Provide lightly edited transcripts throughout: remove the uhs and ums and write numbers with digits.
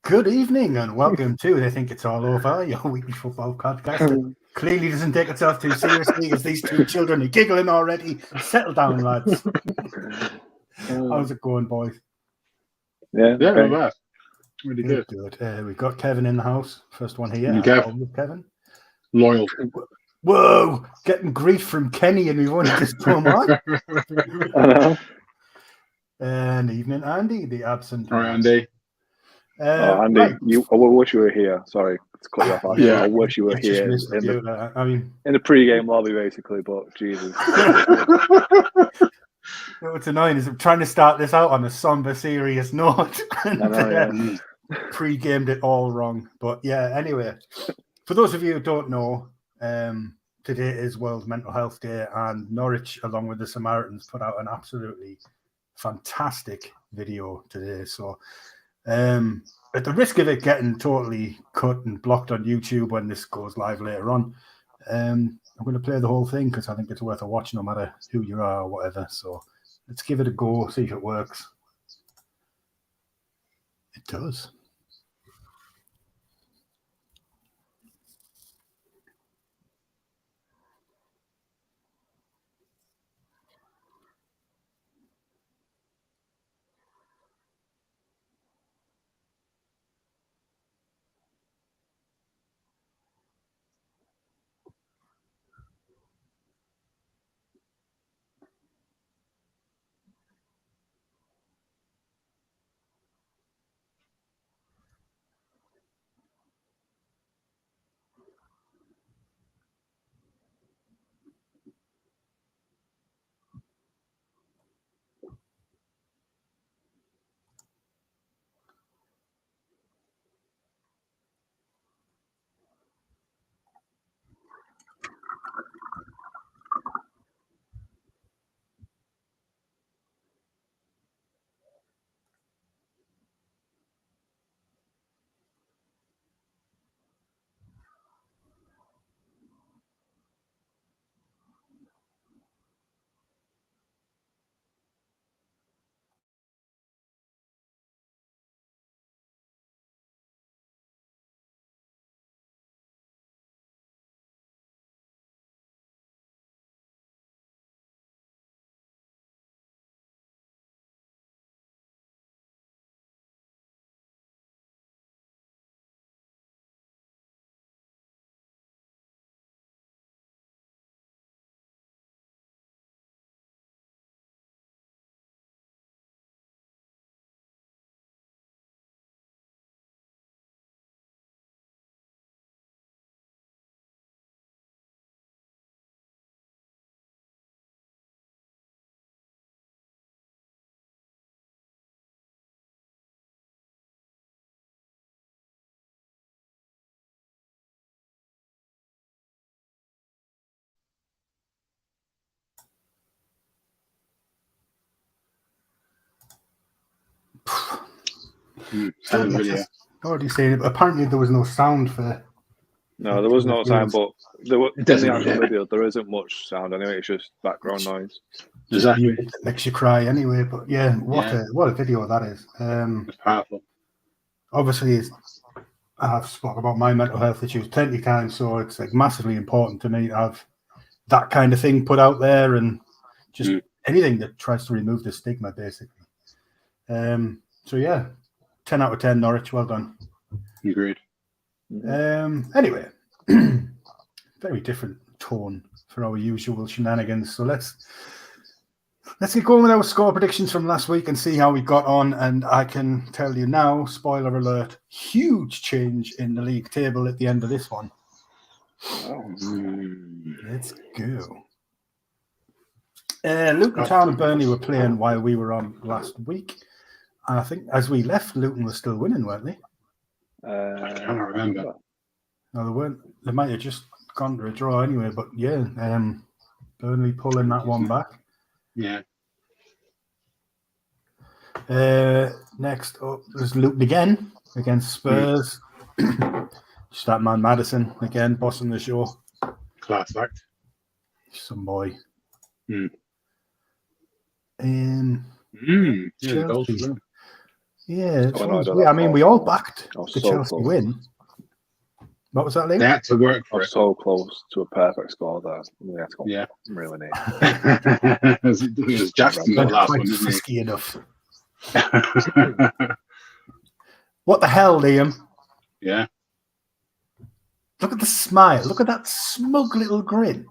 Good evening and welcome to They Think It's All Over, your weekly football podcast that clearly doesn't take itself too seriously as these two children are giggling already. Settle down, lads. How's it going, boys? Yeah, not okay. bad. Really good. Good. We've got Kevin in the house. First one here. Kevin. Loyal. Whoa! Getting grief from Kenny and we've only just come on. I know. And evening, Andy, the absent. All right, Andy. Andy, right. I wish you were here. Sorry to cut you off. Actually. Yeah. I wish you were It's just here missed in you, in the pre-game lobby, basically. But Jesus, what's annoying is I'm trying to start this out on a somber, serious note, and I know, pre-gamed it all wrong. But yeah, anyway, for those of you who don't know, today is World Mental Health Day, and Norwich, along with the Samaritans, put out an absolutely fantastic video today. So, at the risk of it getting totally cut and blocked on YouTube when this goes live later on, I'm going to play the whole thing because I think it's worth a watch no matter who you are or whatever. So let's give it a go, see if it works. It does. Video. Already saying it. Apparently there was no sound for. no, there was no sound, but there in doesn't the actual matter. video there isn't much sound anyway. It's just background noise. Exactly. It makes you cry anyway. But yeah, what a video that is. It's powerful. Obviously, I've spoken about my mental health issues plenty of times, so it's like massively important to me to have that kind of thing put out there and just anything that tries to remove the stigma, basically. So yeah, 10 out of 10 Norwich, well done. Agreed. Anyway, very different tone for our usual shenanigans. So let's get going with our score predictions from last week and see how we got on. And I can tell you now, spoiler alert, huge change in the league table at the end of this one. Let's go. Luton Town and Burnley were playing while we were on last week. And I think as we left, Luton was still winning, weren't they? I can't remember. No, they weren't. They might have just gone to a draw anyway. But yeah, Burnley pulling that one back. Yeah. Next up was Luton again against Spurs. Just that man Maddison again, bossing the show. Class act. Some boy. Yeah, Chelsea. Yeah, Oh, no, I don't we know. all backed I was the so Chelsea close. win. What was that, They Lee? had to work I for was it. so close to a perfect score there. Yeah, it's Yeah. really neat. It was Jackson got the last Quite one, didn't frisky enough. he? What the hell, Liam? Yeah. Look at the smile. Look at that smug little grin.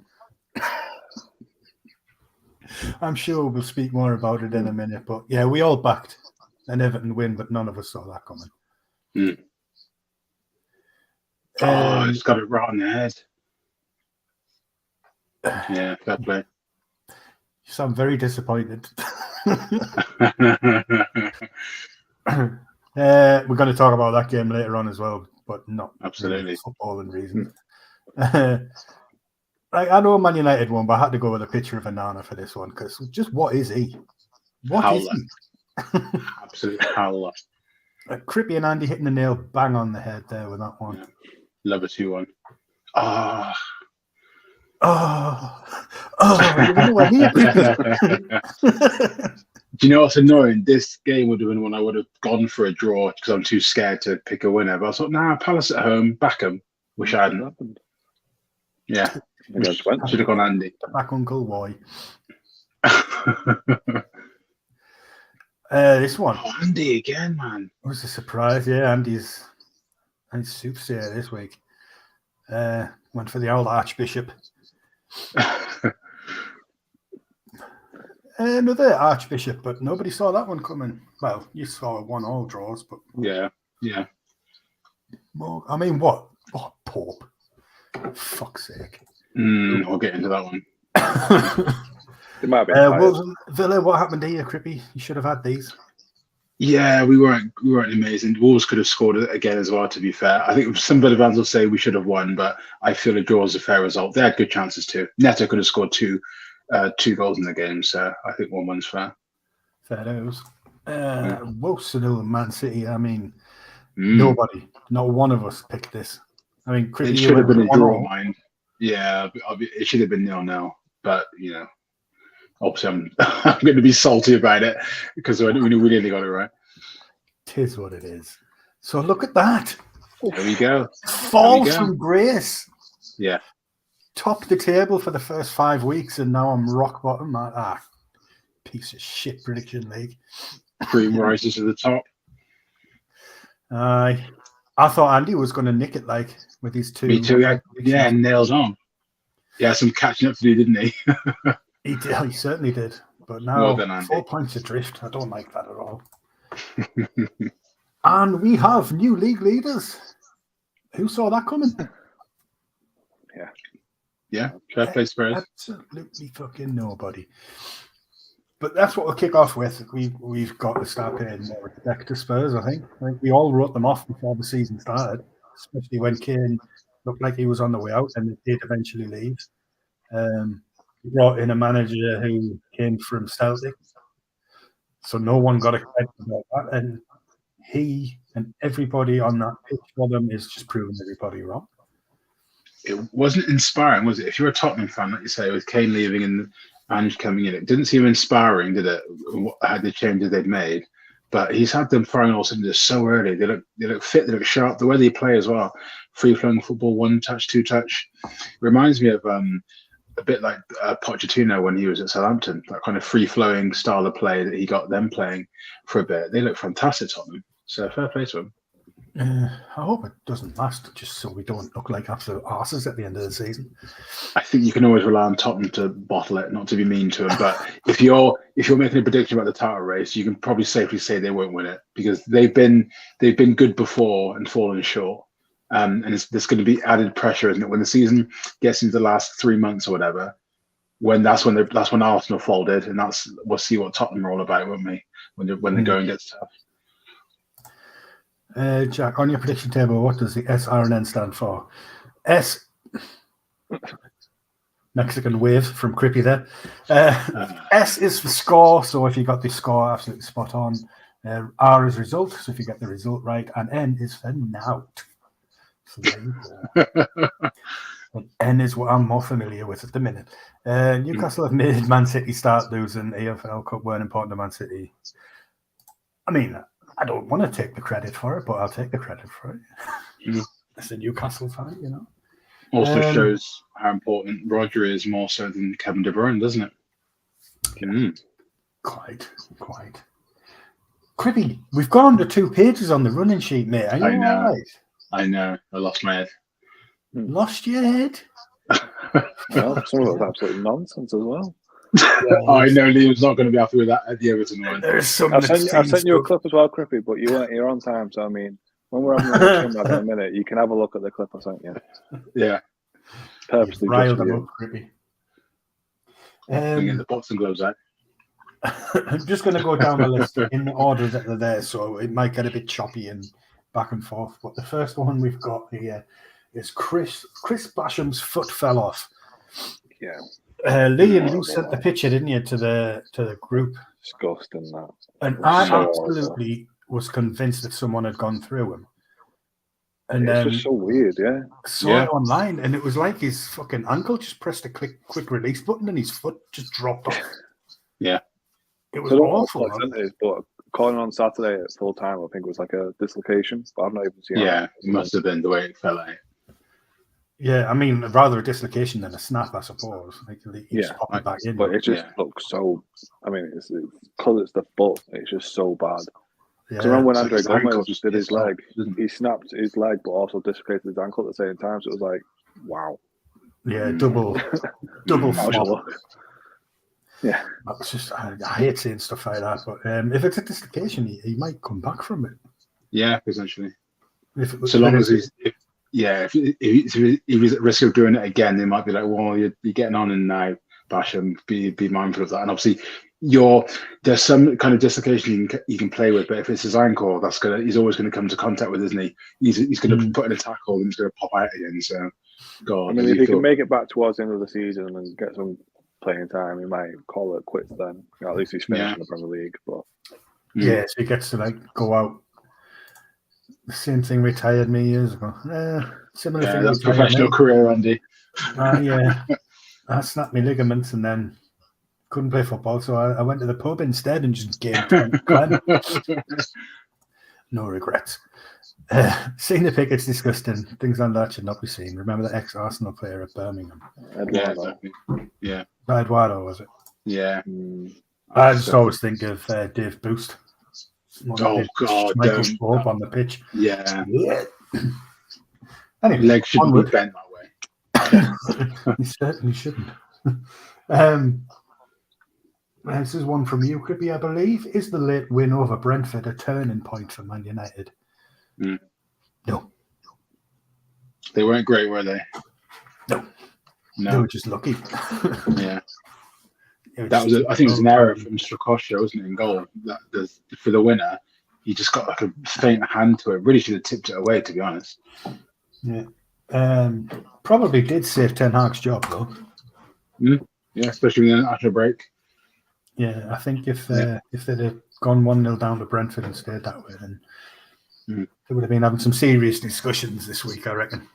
I'm sure we'll speak more about it in a minute, but yeah, we all backed an Everton win, but none of us saw that coming. It's got it right on the head. Yeah, fair play. You sound very disappointed. We're going to talk about that game later on as well, but not Absolutely. for footballing reasons. I know Man United won, but I had to go with a picture of Onana for this one because just what is he? What is he? Absolute howler. Crippy and Andy hitting the nail bang on the head there with that one. Yeah. Love a 2-1. You know what he Do you know what's annoying? This game would have been one I would have gone for a draw because I'm too scared to pick a winner. But I thought, Palace at home, back 'em. Wish I hadn't. Yeah. Should have gone Andy. Back Uncle Roy. This one. Oh, Andy again, man. It was a surprise. Yeah, Andy's superstar this week. Went for the old Archbishop. Another Archbishop, but nobody saw that one coming. Well, you saw 1-1 draws, but yeah. I mean, what Pope? For fuck's sake. I'll get into that one. It might be. Villa, what happened to you, Crippy? You should have had these. Yeah, we weren't amazing. Wolves could have scored it again as well, to be fair. I think some Villa fans will say we should have won, but I feel a draw is a fair result. They had good chances too. Neto could have scored two goals in the game, so I think 1-1's fair. Fair dues. Wilson and Man City, I mean, nobody, not one of us picked this. I mean, Crippy, it should have been a draw, mind. Yeah, it should have been 0-0, but you know, obviously I'm going to be salty about it because we nearly got it right. Tis what it is. So look at that. There we go. Fall from grace. Yeah. Top the table for the first 5 weeks, and now I'm rock bottom. Piece of shit prediction league. Dream rises to the top. I thought Andy was going to nick it with his 2. Me too. Yeah, nails on. Yeah, some catching up to do, didn't he? He did. He certainly did. But now well 4 points adrift. I don't like that at all. And we have new league leaders. Who saw that coming? Yeah, fair play, Spurs. Absolutely fucking nobody. But that's what we'll kick off with. We've got to start paying more respect to Spurs, I think. We all wrote them off before the season started, especially when Kane looked like he was on the way out and did eventually leave. He brought in a manager who came from Celtic, so no one got excited about that. And he and everybody on that pitch for them is just proving everybody wrong. It wasn't inspiring, was it? If you're a Tottenham fan, like you say, with Kane leaving and Ange coming in, it didn't seem inspiring, did it? Had the changes they'd made, but he's had them firing all cylinders so early. They look fit, they look sharp. The way they play as well, free flowing football, 1 touch, 2 touch, reminds me of a bit like Pochettino when he was at Southampton. That kind of free flowing style of play that he got them playing for a bit. They look fantastic, Tottenham. So fair play to them. I hope it doesn't last, just so we don't look like absolute arses at the end of the season. I think you can always rely on Tottenham to bottle it, not to be mean to them. But if you're making a prediction about the title race, you can probably safely say they won't win it because they've been good before and fallen short. And there's going to be added pressure, isn't it, when the season gets into the last 3 months or whatever? That's when Arsenal folded, and we'll see what Tottenham are all about, won't we? When the going gets tough. Jack, on your prediction table, what does the SRNN stand for? S, Mexican wave from Crippy there. S is for score, so if you got the score absolutely spot on. R is result, so if you get the result right. And N is for nout. So there you go. And N is what I'm more familiar with at the minute. Newcastle have made Man City start losing. EFL Cup weren't important to Man City. I mean, I don't want to take the credit for it, but I'll take the credit for it. Mm. As a Newcastle fan, you know. Also shows how important Roger is more so than Kevin De Bruyne, doesn't it? Mm. Quite. Crippy, we've gone to 2 pages on the running sheet, mate. Are you I know. all right? I know. I lost my head. Lost your head? Well, some of it was absolutely nonsense as well. I know Liam's not going to be happy with that at the Everton one. There's some. I've sent you a clip as well, Crippy, but you weren't here on time. So I mean, when we're having a chin in a minute, you can have a look at the clip I sent you. Yeah. Purposely Rile just for them you. up, Crippy. Bringing the boxing gloves out. I'm just going to go down the list in the order that they're there, so it might get a bit choppy and back and forth. But the first one we've got here is Chris Basham's foot fell off. Yeah. Liam, you sent the picture, didn't you, to the group? Disgusting that. And I So absolutely was convinced that someone had gone through him. And It's just so weird, yeah. saw it online, and it was like his fucking ankle just pressed a quick release button, and his foot just dropped off. Yeah. It was I don't know awful. what it is, but calling on Saturday at full time, I think it was like a dislocation, but I've not even seen Yeah, it. it must have been the way it fell out. Yeah, I mean, rather a dislocation than a snap, I suppose. Like, he's popping back in. But it just looks so. I mean, it's because it's the foot. It's just so bad. Yeah, Because remember when it's Andre like his ankle Gomez just did his pissed off, leg, didn't he snapped his leg, but also dislocated his ankle at the same time. So it was like, wow. yeah, double flop. Mashallah. Yeah. That's just I hate seeing stuff like that. But if it's a dislocation, he might come back from it. Yeah, essentially. If it was, So long as he's, if he was at risk of doing it again, they might be like, well, you're getting on in now, Basham, be mindful of that. And obviously, there's some kind of dislocation you can play with, but if it's his ankle, he's always going to come to contact with, isn't he? He's going to put in a tackle and he's going to pop out again. So, God, I mean, if he can make it back towards the end of the season and get some playing time, he might call it quits then. At least he's finished in the Premier League. But yeah, so he gets to go out. The same thing retired me years ago. Similar thing. That's professional career, Andy. Yeah, I snapped my ligaments and then couldn't play football, so I went to the pub instead and just gamed 20 grand. No regrets. Seeing the pick, it's disgusting. Things like that should not be seen. Remember the ex-Arsenal player at Birmingham? Yeah, exactly. Yeah. Eduardo, was it? Yeah. I just always think of Dave Boost. Oh, God. Michael Pope on the pitch. Yeah. Anyway, legs shouldn't be bent that way. He certainly shouldn't. This is one from you, Crippy, I believe. Is the late win over Brentford a turning point for Man United? No. They weren't great, were they? No. No. They were just lucky. Yeah. I think it was an error from Strakosha, wasn't it, in goal? For the winner, he just got like a faint hand to it. Really should have tipped it away, to be honest. Yeah. Probably did save Ten Hag's job, though. Yeah, especially after a break. Yeah, I think if they'd have gone 1-0 down to Brentford and stayed that way, then they would have been having some serious discussions this week, I reckon.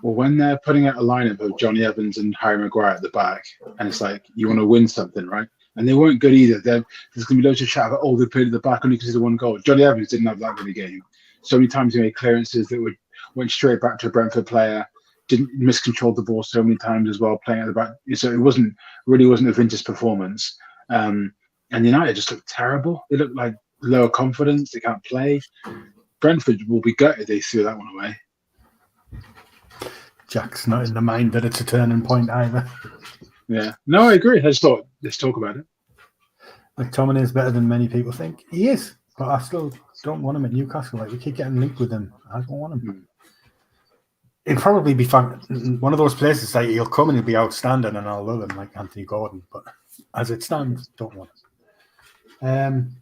Well, when they're putting out a lineup of Johnny Evans and Harry Maguire at the back, and it's like, you want to win something, right? And they weren't good either. There's going to be loads of chat about, they played at the back only because of one goal. Johnny Evans didn't have that good a game. So many times he made clearances that went straight back to a Brentford player, didn't miscontrol the ball so many times as well, playing at the back. So it really wasn't a vintage performance. And United just looked terrible. They looked like lower confidence. They can't play. Brentford will be gutted they threw that one away. Jack's not in the mind that it's a turning point either. Yeah. No, I agree. I just thought, let's talk about it. McTominay is better than many people think. He is, but I still don't want him at Newcastle. Like, we keep getting linked with him. I don't want him. He'll probably be one of those places that he'll come and he'll be outstanding and I'll love him like Anthony Gordon. But as it stands, don't want him.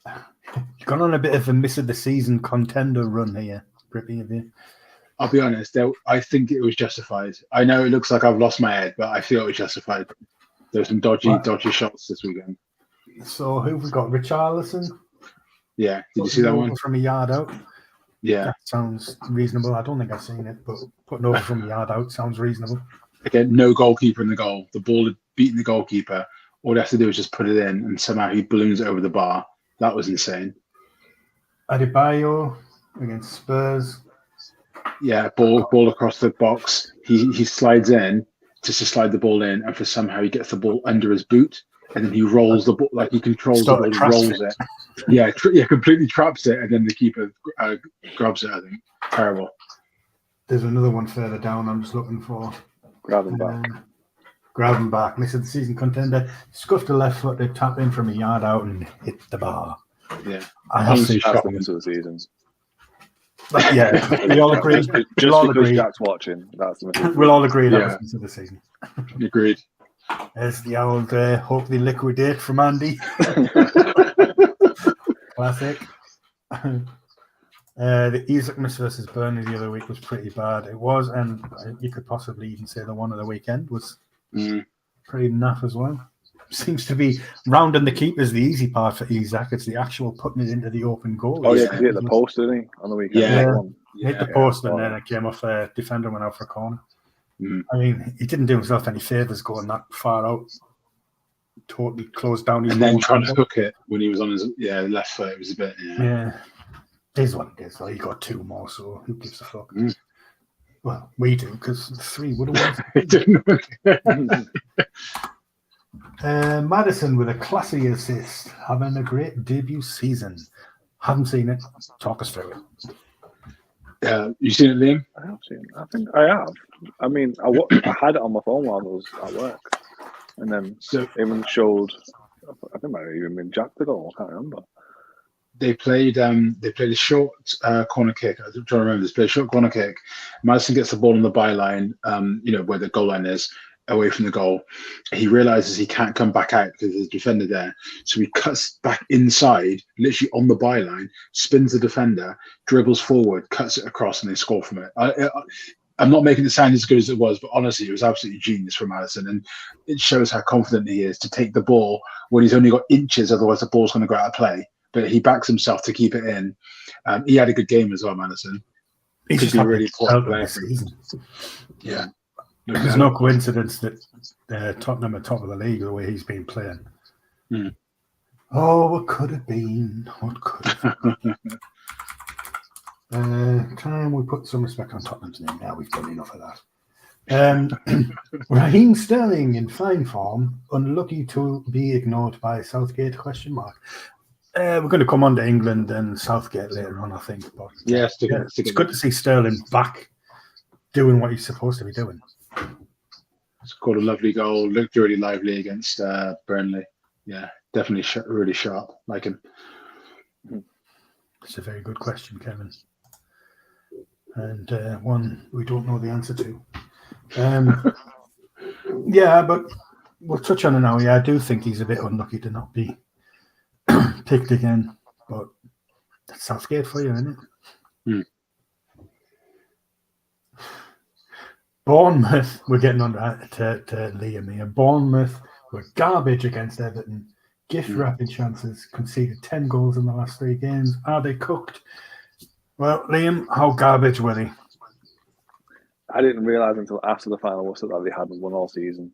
You've gone on a bit of a miss of the season contender run here, Brittany, have you? I'll be honest, I think it was justified. I know it looks like I've lost my head, but I feel it was justified. There were some dodgy shots this weekend. So who've we got? Richarlison? Yeah. Did you see that one? From a yard out. Yeah. That sounds reasonable. I don't think I've seen it, but putting over from a yard out sounds reasonable. Again, no goalkeeper in the goal. The ball had beaten the goalkeeper. All they have to do is just put it in, and somehow he balloons it over the bar. That was insane. Adebayo against Spurs. Yeah, ball across the box. He slides in just to slide the ball in, and for somehow he gets the ball under his boot, and then he rolls the ball, like he controls the ball and rolls it. Yeah, completely traps it, and then the keeper grabs it. I think terrible. There's another one further down. I'm just looking for. Gravenbach, missed the season contender, scuffed a left-footed tap in from a yard out and hit the bar. Yeah, I have to shock into the season. But yeah, we all agree. Just we'll all because agree. Jack's watching, that's the We'll all agree that was into the season. Agreed. There's the old hope they liquidate from Andy. Classic. The Isaacmas versus Burnley the other week was pretty bad. It was, and you could possibly even say the one of the weekend was pretty naff as well. Seems to be rounding the keepers the easy part for Isaac. It's the actual putting it into the open goal. Oh yeah, because he hit the post, didn't he, on the weekend? Hit the post and then it came off a defender, went out for a corner. I mean, he didn't do himself any favours going that far out. Totally closed down his. And then trying to hook it when he was on his left foot. It was a bit. Yeah. It is what it is. Well, he got 2 more, so who gives a fuck? Well, we do, because 3 would have won. Madison with a classy assist, having a great debut season. Haven't seen it. Talk us through it. You seen it, Liam? I have seen it. I think I have. I mean, I had it on my phone while I was at work, and then even showed. I think it might have even been Jack the goal. I can't remember. They played a short corner kick. I'm trying to remember this. Played a short corner kick. Madison gets the ball on the byline, where the goal line is, away from the goal. He realizes he can't come back out because there's a defender there. So he cuts back inside, literally on the byline, spins the defender, dribbles forward, cuts it across, and they score from it. I'm not making it sound as good as it was, but honestly, it was absolutely genius from Madison. And it shows how confident he is to take the ball when he's only got inches, otherwise the ball's going to go out of play. But he backs himself to keep it in. He had a good game as well, Madison. He could be really important player. Yeah. There's no coincidence that Tottenham are top of the league the way he's been playing. Oh, what could have been? What could have been? Time we put some respect on Tottenham's name. Now we've done enough of that. Raheem Sterling in fine form, unlucky to be ignored by Southgate? ? We're going to come on to England and Southgate later on, I think. But it's good to see Sterling back doing what he's supposed to be doing. Scored a lovely goal. Looked really lively against Burnley. Yeah, definitely really sharp. Like him. It's a very good question, Kevin. And one we don't know the answer to. Yeah, but we'll touch on it now. Yeah, I do think he's a bit unlucky to not be picked again. But that's Southgate for you, isn't it? Bournemouth, we're getting on to Liam here. Bournemouth were garbage against Everton. Gift wrapping chances, conceded 10 goals in the last 3 games. Are they cooked? Well, Liam, how garbage were they? I didn't realise until after the final whistle that they hadn't won all season.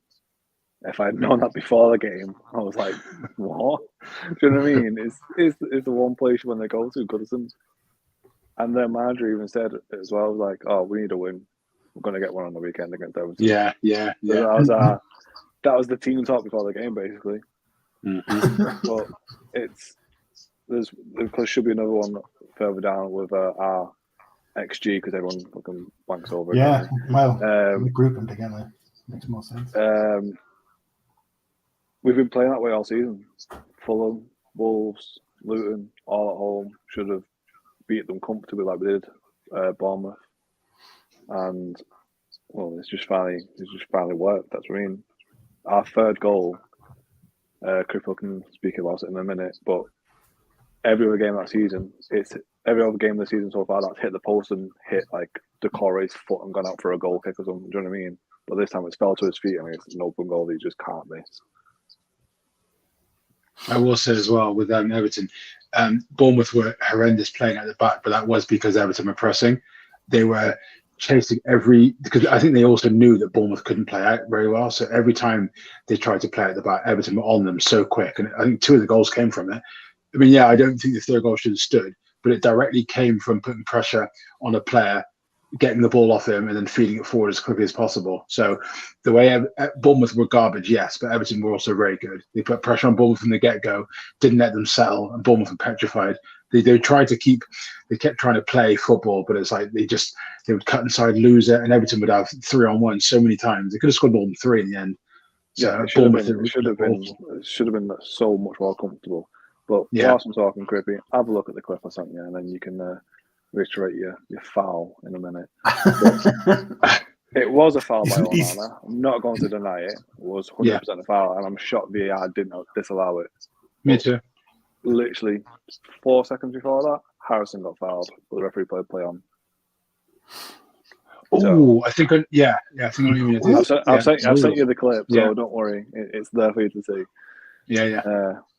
If I'd known that before the game, I was like, what? Do you know what I mean? It's the one place when they go to, Goodison. And their manager even said as well, like, oh, we need a win. We're going to get one on the weekend against Everton. Yeah. So that was the team talk before the game, basically. But there should be another one further down with our XG because everyone fucking blanks over. Yeah, well, we group them together. Makes more sense. We've been playing that way all season. Fulham, Wolves, Luton, all at home should have beat them comfortably like we did Bournemouth. And well, it's just finally worked. That's what I mean. Our third goal, Cripple can speak about it in a minute, but every other game of the season so far that's hit the post and hit like Decore's foot and gone out for a goal kick or something. Do you know what I mean? But this time it's fell to his feet. I mean, it's an open goal that you just can't miss. I will say as well with Everton, Bournemouth were horrendous playing at the back, but that was because Everton were pressing. They were chasing because I think they also knew that Bournemouth couldn't play out very well. So every time they tried to play at the back, Everton were on them so quick. And I think 2 of the goals came from it. I mean, yeah, I don't think the third goal should have stood, but it directly came from putting pressure on a player, getting the ball off him, and then feeding it forward as quickly as possible. So the way Bournemouth were garbage, yes, but Everton were also very good. They put pressure on Bournemouth from the get-go, didn't let them settle, and Bournemouth were petrified. They kept trying to play football, but it's like they would cut inside, lose it, and Everton would have 3-on-1 so many times. They could have scored more than 3 in the end. So Yeah, it should have been so much more comfortable. But whilst I'm talking, Crippy, have a look at the clip I sent you, and then you can reiterate your foul in a minute. It was a foul by Onana. I'm not going to deny it. It was 100% a foul, and I'm shocked VAR didn't disallow it. Me too. Literally 4 seconds before that, Harrison got fouled, but the referee played play on. Oh, I think I think I mean. I've sent you the clip, so don't worry, it's there for you to see.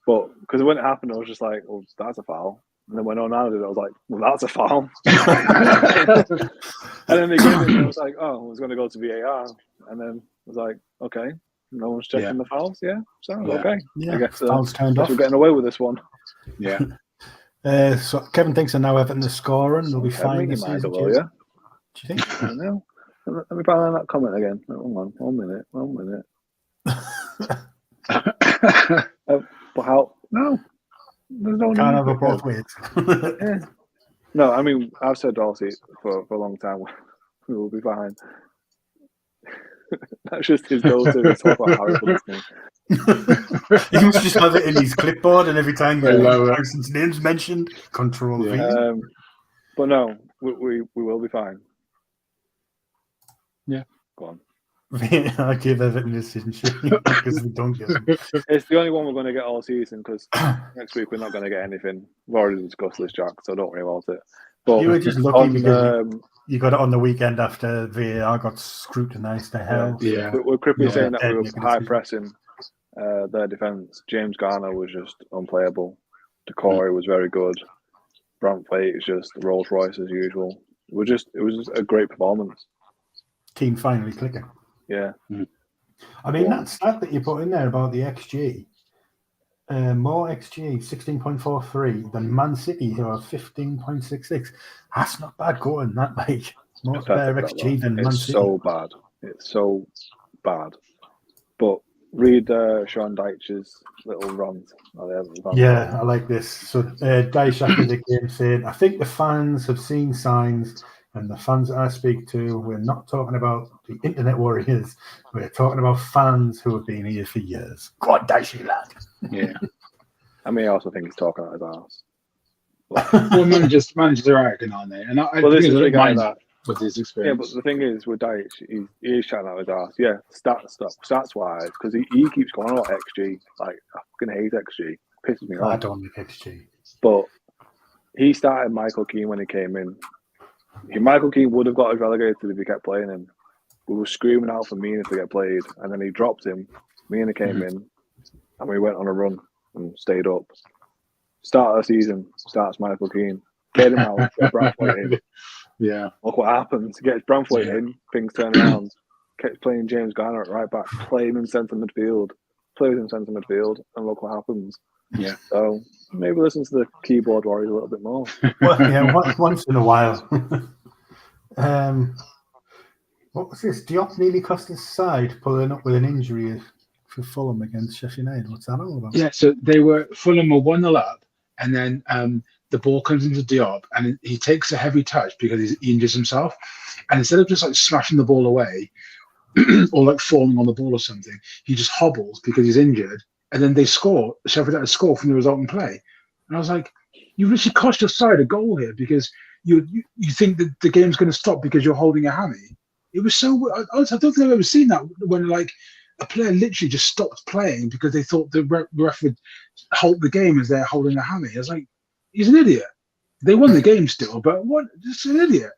But because when it happened, I was just like, "Oh, that's a foul." And then when Onana did it, I was like, "Well, that's a foul." And then they gave it, and I was like, "Oh, I was going to go to VAR," and then I was like, "Okay, no one's checking the fouls, okay." Yeah, I guess, fouls turned off. we're getting away with this one. Yeah. So Kevin thinks are now Everton the scoring. They'll be fine this season. Do you think? I don't know. Let me find that comment again. Hold on, 1 minute. But how? No, there's no. Can't have it both ways. Yeah. No, I mean, I've said Dorsey for a long time. We will be fine. That's just his go-to to talk about Harry listening. He must just have it in his clipboard, and every time Harrison's name's mentioned, Control V. But no, we will be fine. Yeah. Go on. I give Everton this because we don't get them. It's the only one we're going to get all season because next week we're not going to get anything. We've already discussed this, Jack, so don't worry about it. But you were just lucky because you got it on the weekend after VAR got scrutinised to hell. Yeah. We're cripply saying that we were high pressing their defence. James Garner was just unplayable. Decore was very good. Branthwaite is just Rolls Royce as usual. It was just a great performance. Team finally clicking. Yeah. I mean, that stat that you put in there about the XG, more XG, 16.43 than Man City, who are 15.66. That's not bad going, that, like. Most better XG than Man City. It's so bad. But read Sean Dyche's little rant. Yeah, I like this. So Dyche after the game saying, I think the fans have seen signs, and the fans that I speak to, we're not talking about the internet warriors. We're talking about fans who have been here for years. Go on, Dyche, lad. Yeah. I mean, I also think he's talking out his arse. Well, managers are arrogant, aren't they? And this is the guy that with his experience. Yeah, but the thing is with Dyche, he is chatting out his arse. Yeah, stats wise, because he keeps going on about XG. Like, I fucking hate XG. Pisses me off. I don't like XG. But he started Michael Keane when he came in. Michael Keane would have got us relegated if he kept playing him. We were screaming out for Mina to get played, and then he dropped him. Mina came in, and we went on a run and stayed up. Start of the season, starts Michael Keane. Get him out, get Branthwaite in. Yeah. Look what happens. Gets Branthwaite in, things turn around. Kept playing James Garner at right back, playing in centre midfield. Plays in centre midfield, and look what happens. Yeah. So maybe listen to the keyboard warriors a little bit more. Well, yeah, once in a while. What was this? Diop nearly cost his side, pulling up with an injury for Fulham against Sheffield United. What's that all about? Yeah, so Fulham were 1-0 up, and then the ball comes into Diop, and he takes a heavy touch because he injures himself, and instead of just like smashing the ball away or like falling on the ball or something, he just hobbles because he's injured, and then they score. Sheffield United score from the resulting play, and I was like, you literally cost your side a goal here because you think that the game's going to stop because you're holding a hammy. It was so. I don't think I've ever seen that when like a player literally just stopped playing because they thought the ref would halt the game as they're holding a hammy. I was like, he's an idiot. They won the game still, but what? Just an idiot.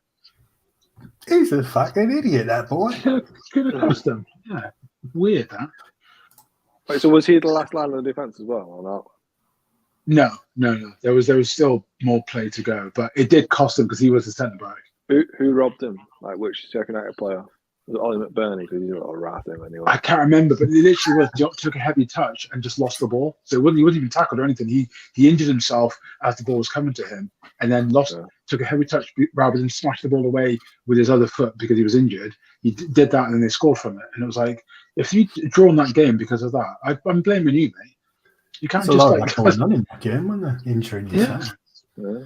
He's a fucking idiot, that boy. Could have cost them. Yeah, weird that. Wait, so was he the last line of the defence as well, or not? No. There was still more play to go, but it did cost him because he was the centre back. Who robbed him? Like which Sheffield United player? Was it Ollie McBurney? Because he's not a rat him anyway. I can't remember, but it literally was. Diop took a heavy touch and just lost the ball. So he wasn't even tackled or anything. He injured himself as the ball was coming to him, and then took a heavy touch rather than smash the ball away with his other foot because he was injured. He did that, and then they scored from it. And it was like, if you drawn that game because of that, I'm blaming you, mate. You can't There's just a lot of that going on in that game when they're injuring yourself. Yeah.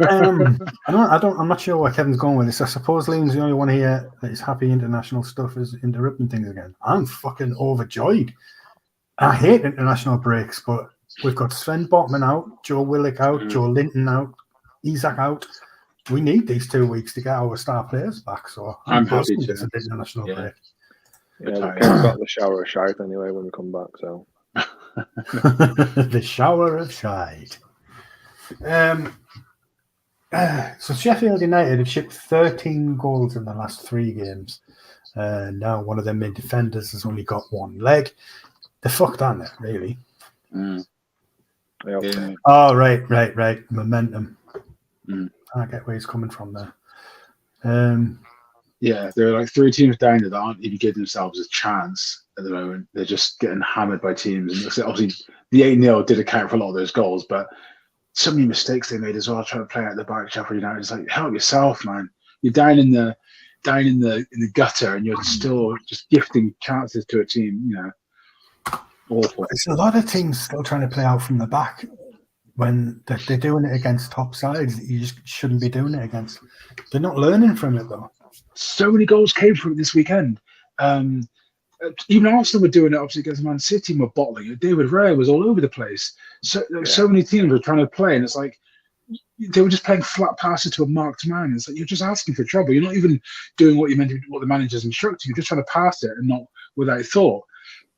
I'm not sure where Kevin's going with this. I suppose Liam's the only one here that is happy international stuff is interrupting things again. I'm fucking overjoyed. I hate international breaks, but we've got Sven Botman out, Joe Willock out, Joe Linton out, Isak out. We need these 2 weeks to get our star players back. So I'm happy buzzing to. it's an international break. Yeah, we've got the shower of shite anyway when we come back. So The shower of shite. So Sheffield United have shipped 13 goals in the last 3 games. Now one of their main defenders has only got one leg. They're fucked on it, really. yeah. Oh, right. Momentum. Mm. I get where he's coming from there. Yeah, there are like 3 teams down there that aren't even giving themselves a chance at the moment. They're just getting hammered by teams. And obviously, the 8-0 did account for a lot of those goals, but so many mistakes they made as well, trying to play out the back. Sheffield United, it's like, help yourself, man. You're down in the gutter, and you're still just gifting chances to a team. You know, awful. It's a lot of teams still trying to play out from the back when they're doing it against top sides that you just shouldn't be doing it against. They're not learning from it, though. So many goals came from it this weekend. Even Arsenal were doing it obviously against Man City and were bottling it. David Raya was all over the place. So many teams were trying to play, and it's like they were just playing flat passes to a marked man. It's like you're just asking for trouble. You're not even doing what the manager's instructed. You're just trying to pass it and not without thought.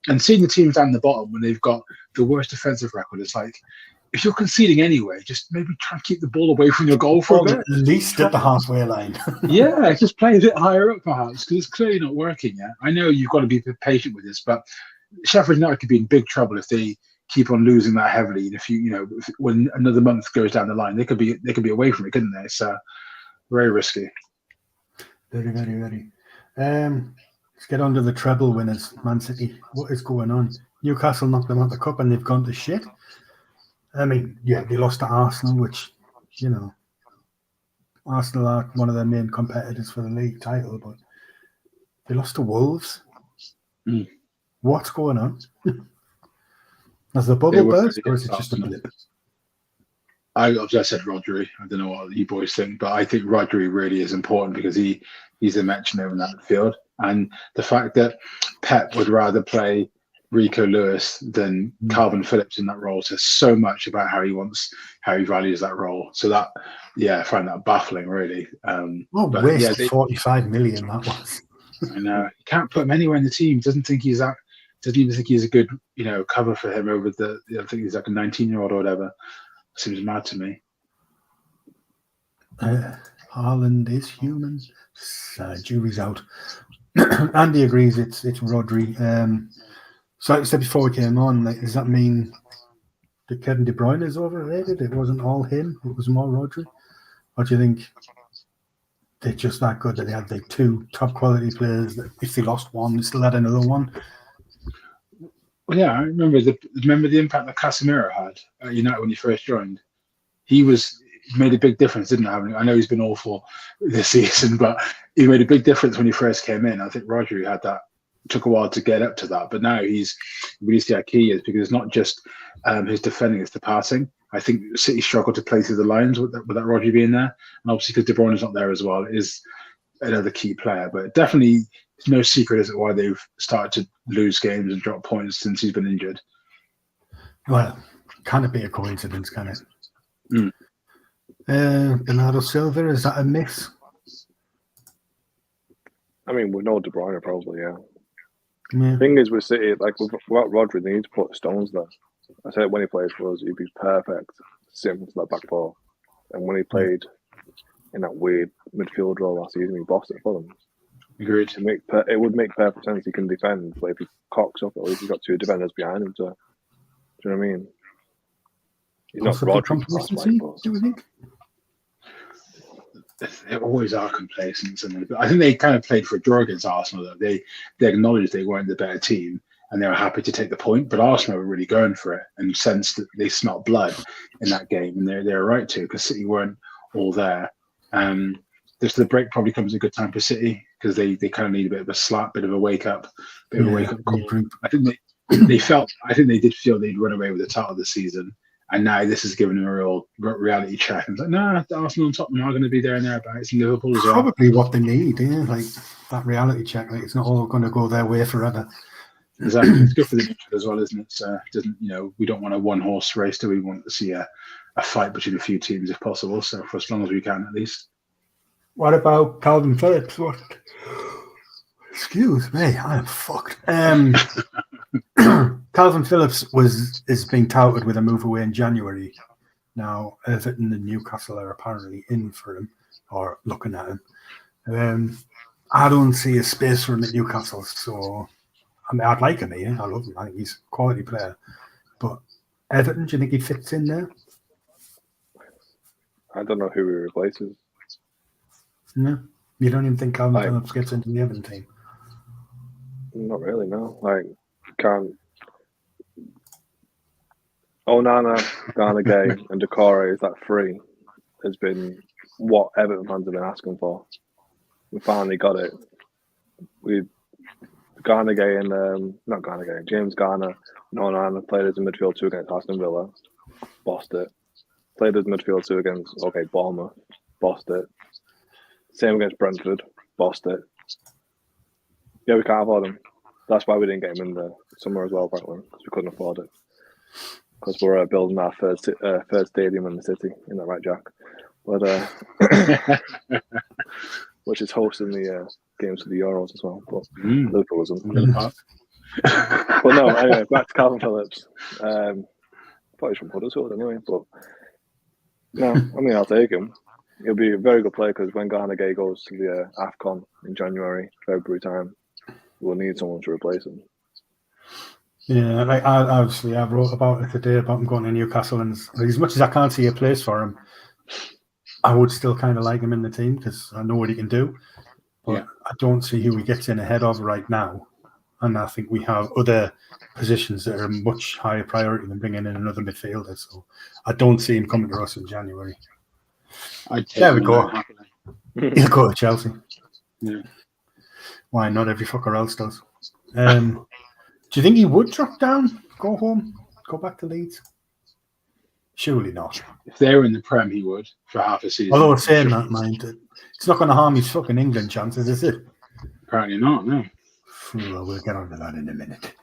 And seeing the teams down the bottom when they've got the worst defensive record, it's like if you're conceding anyway, just maybe try and keep the ball away from your goal for a bit. At least at the halfway line. Yeah, just play a bit higher up perhaps, because it's clearly not working yet. I know you've got to be patient with this, but Sheffield United could be in big trouble if they keep on losing that heavily. And when another month goes down the line, they could be away from it, couldn't they? So very risky. Very, very, very. Let's get on to the treble winners, Man City. What is going on? Newcastle knocked them out the cup and they've gone to shit. I mean, yeah, they lost to Arsenal, which, Arsenal are one of their main competitors for the league title, but they lost to Wolves. What's going on? Has the bubble burst, or is it just a blip? I said Rodri. I don't know what you boys think, but I think Rodri really is important because he's a metronome in that field. And the fact that Pep would rather play Rico Lewis than Calvin Phillips in that role says so much about how he values that role. So that, I find that baffling, really. Waste 45 million that was. I know. You can't put him anywhere in the team. Doesn't even think he's a good, cover for him over I think he's like a 19-year-old or whatever. Seems mad to me. Haaland is human. Jury's out. Andy agrees it's Rodri. So like I said before we came on, does that mean that Kevin De Bruyne is overrated? It wasn't all him, it was more Rodri? Or do you think they're just that good that they had 2 top quality players that if they lost one, they still had another one? Well, yeah, I remember the impact that Casemiro had at United when he first joined. He made a big difference, didn't he? I know he's been awful this season, but he made a big difference when he first came in. I think Rodri had that. Took a while to get up to that, but now he's really see how key he is because it's not just his defending, it's the passing. I think City struggled to play through the lines with that Rodri being there, and obviously because De Bruyne is not there as well, it is another key player. But definitely, it's no secret as to why they've started to lose games and drop points since he's been injured. Well, can it be a coincidence? Can it? Bernardo Silva, is that a miss? I mean, with no De Bruyne, probably, yeah. Yeah. The thing is, with City, without Rodri, they need to put Stones there. I said when he plays for us, he'd be perfect, sitting to that back four. And when he played in that weird midfield role last season, he bossed it for them. Agreed. It would make perfect sense. He can defend, but if he cocks up, at least he's got 2 defenders behind him. Do you know what I mean? He's not Rodri. Consistency, do we think? they always are complacent. But I think they kind of played for a draw against Arsenal. Though. They acknowledged they weren't the better team, and they were happy to take the point. But Arsenal were really going for it and sensed that they smelt blood in that game, and they're right to, because City weren't all there. The break probably comes at a good time for City, because they kind of need a bit of a slap, bit of a wake up call. I think I think they did feel they'd run away with the title this season, and now this has given them a real reality check. And it's like, no, Arsenal and Tottenham are going to be there and thereabouts, and Liverpool as well. Probably what they need, yeah, like that reality check. Like it's not all going to go their way forever. Exactly, it's good for the neutral as well, isn't it? So doesn't we don't want a one-horse race. Do we want to see a fight between a few teams if possible? So for as long as we can, at least. What about Calvin Phillips? What? Excuse me, I am fucked. Calvin Phillips is being touted with a move away in January. Now Everton and Newcastle are apparently in for him or looking at him. I don't see a space for him at Newcastle, so I mean I'd like him here. I love him. I think he's a quality player. But Everton, do you think he fits in there? I don't know who he replaces. No, you don't even think Calvin Phillips gets into the Everton team? Not really, no. Like, can't. Onana, Gana Gay, and Decore, is that three, has been what Everton fans have been asking for. We finally got it. Gana Gay and not Gana Gay, James Garner and Onana played as a midfield 2 against Aston Villa, bossed it. Played as midfield 2 against Bournemouth, bossed it. Same against Brentford, bossed it. Yeah, we can't afford him. That's why we didn't get him in the summer as well, apparently, because we couldn't afford it. Because we're building our third stadium in the city, isn't that right, Jack? But which is hosting the games for the Euros as well. But Liverpool wasn't. But no, anyway, back to Calvin Phillips. Probably from Huddersfield anyway, but no, I mean I'll take him. He'll be a very good player because when Gana Gay goes to the AFCON in January, February time, we'll need someone to replace him. Yeah, like I wrote about it today about him going to Newcastle, and as much as I can't see a place for him, I would still kind of like him in the team because I know what he can do. But I don't see who he gets in ahead of right now, and I think we have other positions that are a much higher priority than bringing in another midfielder. So I don't see him coming to us in January. There we go. He'll go to Chelsea. Yeah. Why not? Every fucker else does. Do you think he would drop down, go home, go back to Leeds? Surely not. If they were in the Prem, he would for half a season. Although saying that, mind, it's not going to harm his fucking England chances, is it? Apparently not, no. Well, we'll get on to that in a minute.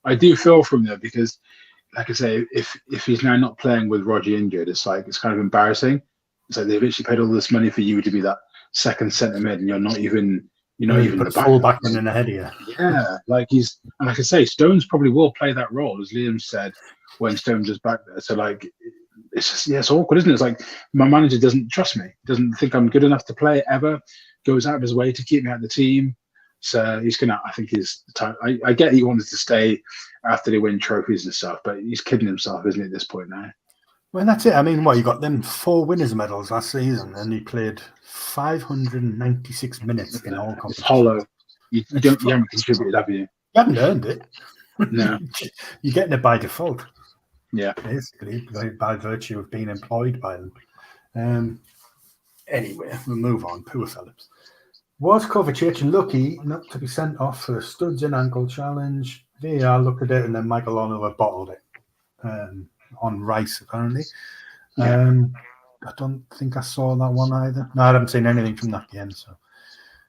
I do feel for him though, because, like I say, if he's now not playing with Rodri injured, it's kind of embarrassing. It's like they've actually paid all this money for you to be that second centre mid, and you're not even put a full back in ahead of you. Yeah, like I say, Stones probably will play that role, as Liam said, when Stones is back there. So like, it's just it's awkward, isn't it? It's like my manager doesn't trust me, doesn't think I'm good enough to play ever, goes out of his way to keep me out of the team. So he's gonna. I think he's the time. I get he wanted to stay after they win trophies and stuff, but he's kidding himself, isn't he, at this point now? Well, that's it. I mean, you got them 4 winners' medals last season, and he played 596 minutes in all competitions. It's hollow. You haven't contributed, have you? You haven't earned it. No. You're getting it by default. Yeah. Basically, by virtue of being employed by them. Anyway, we'll move on. Poor Phillips. Was Kovacic lucky not to be sent off for a studs and ankle challenge? VAR looked at it, and then Michael Oliver bottled it. On Rice, apparently. I don't think I saw that one either. No, I haven't seen anything from that game. So,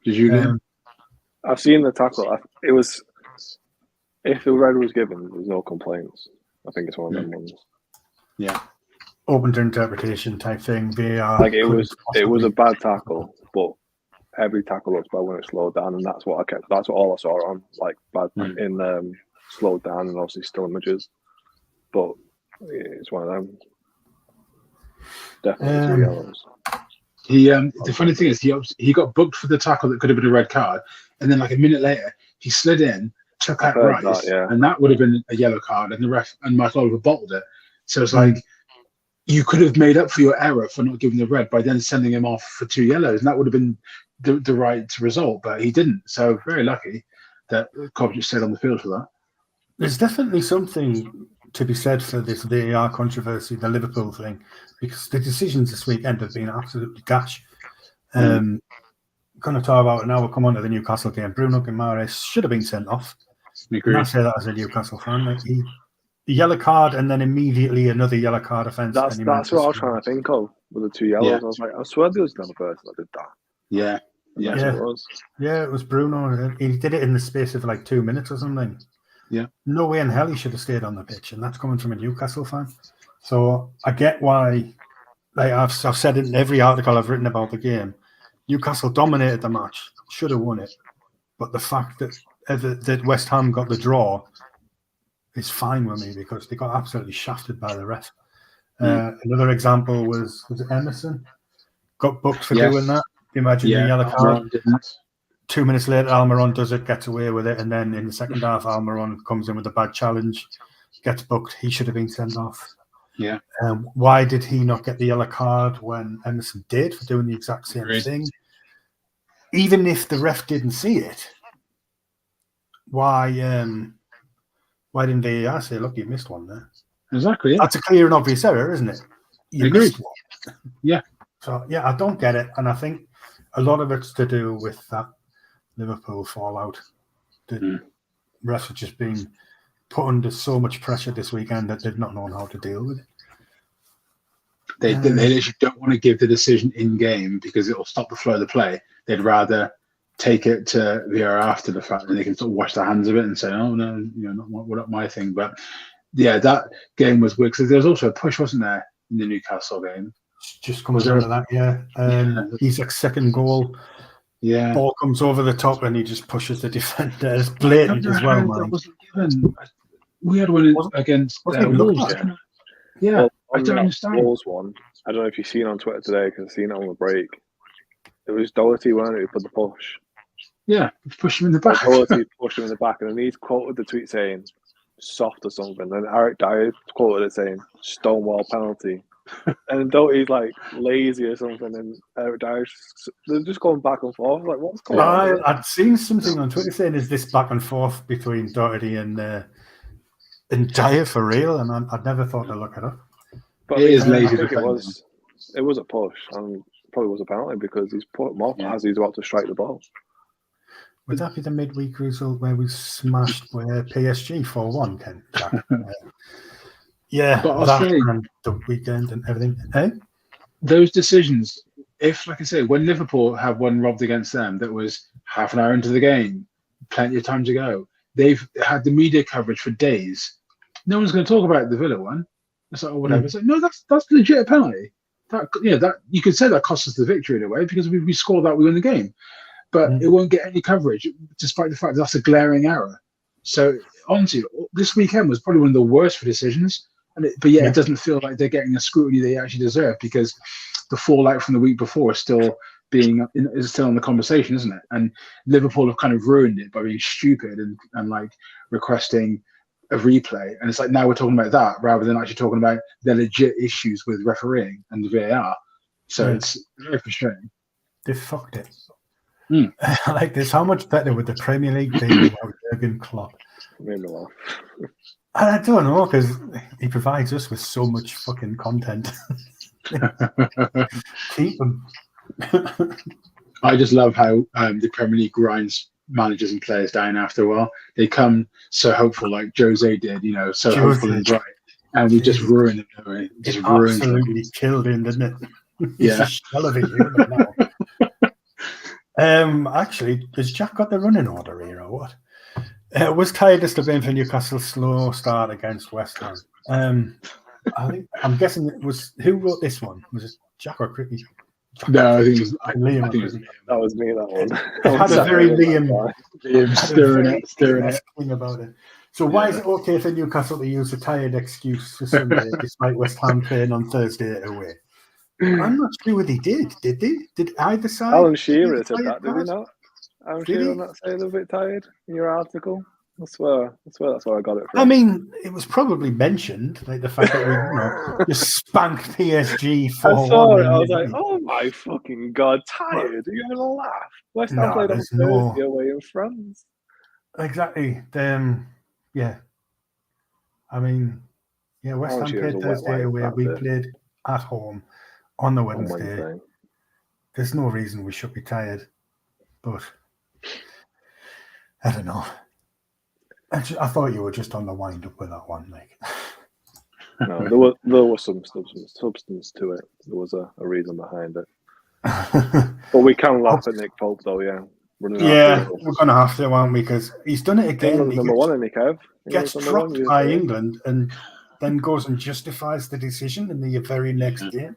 did you? I've seen the tackle. It was if the red was given, there's no complaints. I think it's one of them ones. Yeah, open to interpretation type thing. VAR. Like it was a bad tackle, but every tackle looks bad when it's slowed down, and that's what That's what all I saw on like bad in slowed down and obviously still images, but. It's one of them. Definitely 2 yellows. The funny thing is, he got booked for the tackle that could have been a red card, and then like a minute later, he slid in, took out Rice, and that would have been a yellow card, and the ref and Michael Oliver bottled it. So it's like you could have made up for your error for not giving the red by then sending him off for 2 yellows, and that would have been the right result, but he didn't. So very lucky that Kovacic stayed on the field for that. There's definitely something to be said for this VAR controversy, the Liverpool thing, because the decisions this weekend have been absolutely gash. Going to talk about it now. We'll come on to the Newcastle game. Bruno Guimaraes should have been sent off. Agree. I say that as a Newcastle fan. Like the yellow card and then immediately another yellow card offence. That's what I was trying to think of with the 2 yellows. Yeah. I was like, I swear there was another person that did that. Yeah. And Yeah. that's what it was. Yeah, it was Bruno. He did it in the space of like 2 minutes or something. Yeah. No way in hell he should have stayed on the pitch, and that's coming from a Newcastle fan. So I get why. Like I've said it in every article I've written about the game. Newcastle dominated the match, should have won it, but the fact that West Ham got the draw is fine with me because they got absolutely shafted by the ref. Another example was it Emerson got booked for doing that? Imagine the yellow card. 2 minutes later, Almiron does it, gets away with it, and then in the second half, Almiron comes in with a bad challenge, gets booked. He should have been sent off. Yeah. Why did he not get the yellow card when Emerson did for doing the exact same thing? Even if the ref didn't see it, why didn't they say, look, you missed one there? Exactly. Yeah. That's a clear and obvious error, isn't it? You Agreed. missed one. Yeah. So, yeah, I don't get it. And I think a lot of it's to do with that Liverpool fallout. The refs have just been put under so much pressure this weekend that they've not known how to deal with it. They literally don't want to give the decision in game because it will stop the flow of the play. They'd rather take it to VAR after the fact, and they can sort of wash their hands of it and say, "Oh no, not my thing." But yeah, that game was weird because there was also a push, wasn't there, in the Newcastle game? Just comes down to that, yeah. Isak's second goal. Yeah, ball comes over the top and he just pushes the defender. It's blatant as well, man. Wasn't given. We had one against Wolves. Yeah, well, I don't understand. Wolves one. I don't know if you've seen on Twitter today because I've seen it on the break. It was Doherty, wasn't it, who put the push? Yeah, push him in the back. Doherty pushed him in the back, and then he's quoted the tweet saying "soft" or something. Then Eric Dyer quoted it saying "Stonewall penalty," and Doherty's like lazy or something, and Eric Dyer they're just going back and forth. Like, what's going on? I'd seen something on Twitter saying, "Is this back and forth between Doherty and Dyer for real?" And I'd never thought to look it up. But it is lazy. I think it was a push, and probably was a penalty because he's put him off as he's about to strike the ball. Would that be the midweek result where we smashed PSG 4-1, Ken? Yeah, but that and the weekend and everything. Hey? Those decisions, if, like I say, when Liverpool have one robbed against them that was half an hour into the game, plenty of time to go, they've had the media coverage for days. No one's going to talk about the Villa one. It's like, or whatever. It's like, no, that's legit a penalty. That you could say that cost us the victory in a way because we scored that, we win the game. But it won't get any coverage, despite the fact that that's a glaring error. So, honestly, this weekend was probably one of the worst for decisions. It doesn't feel like they're getting the scrutiny they actually deserve because the fallout from the week before is still in the conversation, isn't it? And Liverpool have kind of ruined it by being stupid and like requesting a replay. And it's like now we're talking about that rather than actually talking about the legit issues with refereeing and the VAR. So it's very frustrating. They fucked it. Like this, how much better would the Premier League be without Jurgen Klopp? Made me laugh. I don't know, because he provides us with so much fucking content. Keep him. I just love how the Premier League grinds managers and players down after a while. They come so hopeful, like Jose did, so hopeful and bright, and we just ruin it. Just absolutely killed him, didn't it? Yeah. Actually, has Jack got the running order here or what? Was tiredest to blame for Newcastle's slow start against West Ham? I'm guessing it was who wrote this one? Was it Jack or Cricky? No, I think it was Liam. That was me. That one. It had a very Liam stirring it thing about it. So why is it okay for Newcastle to use a tired excuse for Sunday despite West Ham playing on Thursday away? I'm not sure what he did. Did they? Did either side? Alan Shearer said that, did he not? Alan Shearer not say a little bit tired in your article? That's where I got it from. I mean, it was probably mentioned, like the fact that we just spanked PSG 4-1. I saw it. I was like, oh my fucking god, tired. Are you having a laugh? West Ham No, played on there's Thursday no- away in France. Exactly. Yeah. I mean, yeah, West Ham Last year was played a wet Thursday wipe, away. that's We it. played at home on the On Wednesday. Wednesday. There's no reason we should be tired, but I don't know. I thought you were just on the wind up with that one, like. No, there was some substance to it. There was a reason behind it. But we can laugh at Nick Pope, though, yeah. Yeah, we're going to have to, aren't we? Because he's done it again. England's number one, isn't he, Kev? Gets dropped by England and then goes and justifies the decision in the very next game.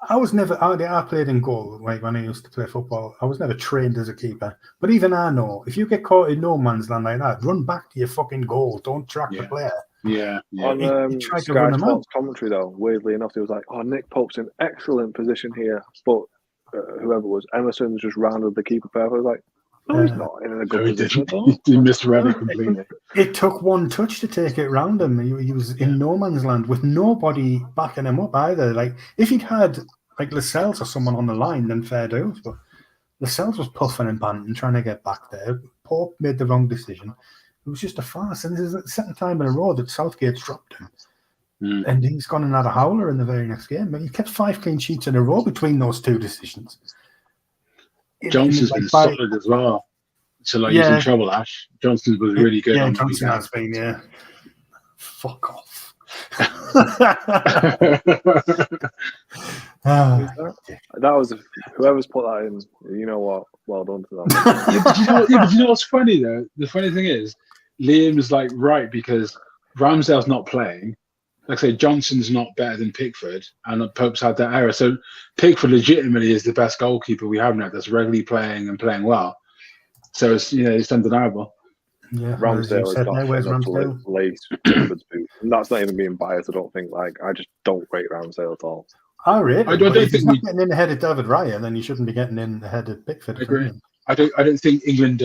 I was never. I played in goal like when I used to play football. I was never trained as a keeper, but even I know if you get caught in no man's land like that, run back to your fucking goal. Don't track the player. Yeah. On He tried to Sky run him Sports commentary, though, weirdly enough, he was like, "Oh, Nick Pope's in excellent position here," but whoever it was, Emerson's just rounded the keeper perfect. I was like, "No, he's not in a good position at all." He misread it completely. It took one touch to take it round him. He was in no man's land with nobody backing him up either. Like if he'd had like Lascelles or someone on the line, then fair dues. But Lascelles was puffing and panting, trying to get back there. Pope made the wrong decision. It was just a farce. And this is the second time in a row that Southgate's dropped him. And he's gone and had a howler in the very next game. But he kept 5 clean sheets in a row between those 2 decisions. Johnson's been solid as well. So, like, he's in trouble, Ash. Johnson was really good. Yeah, Johnson has been, yeah. Fuck off. That was whoever's put that in. You know what? Well done to them. But you know what's funny though? The funny thing is, Liam's like right because Ramsdale's not playing. Like I say, Johnson's not better than Pickford, and Pope's had that error. So Pickford legitimately is the best goalkeeper we have now that's regularly playing and playing well. So it's undeniable. Yeah, Ramsdale has got where's enough to Ramsdale? lace Pickford's boot. And that's not even being biased. I don't think. Like, I just don't rate Ramsdale at all. I rate I him, don't but if think he's not getting in ahead of David Raya, then he shouldn't be getting in ahead of Pickford. I agree. I don't think England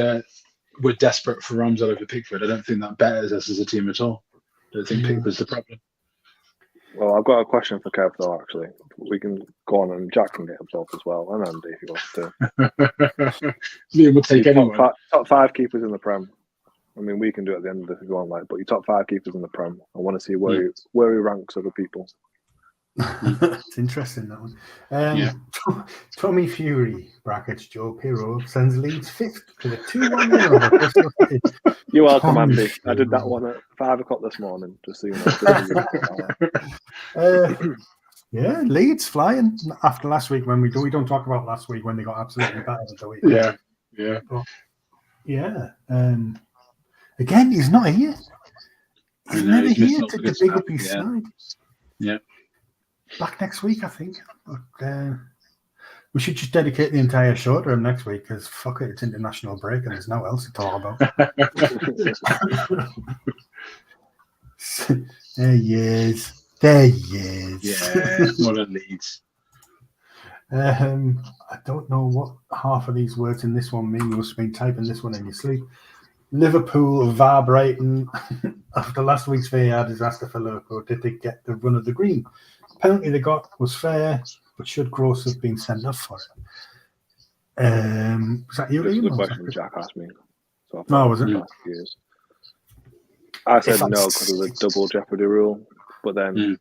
were desperate for Ramsdale over Pickford. I don't think that betters us as a team at all. I don't think Pickford's the problem. Well, I've got a question for Kev, though, actually. We can go on and Jack can get himself as well, and Andy, if he wants to. Liam will take anyone. Top 5 keepers in the Prem. I mean, we can do it at the end of this if you want, like, but your top 5 keepers in the Prem. I want to see where he ranks other people. It's interesting, that one. Tommy Fury, brackets Joe Pirro, sends Leeds 5th to the 2-1 win over Bristol City. You're welcome, Tommy Andy. Fury. I did that one at 5 o'clock this morning, just so you know. Yeah, Leeds flying after last week when we don't talk about last week when they got absolutely battered, do we? Yeah. But, again, he's not here. He's never here to the big up his side. Yeah. Back next week, I think. But, we should just dedicate the entire show to him next week because fuck it, it's international break and there's no else to talk about. There he is. Yeah, one of Leeds. I don't know what half of these words in this one mean. You must have been typing this one in your sleep. Liverpool vibrating after last week's VAR disaster for Liverpool. Did they get the run of the green? Penalty they got was fair, but should Gross have been sent off for it? Was that you? This is the question Jack asked me. So was it? I said no because of the double jeopardy rule, but then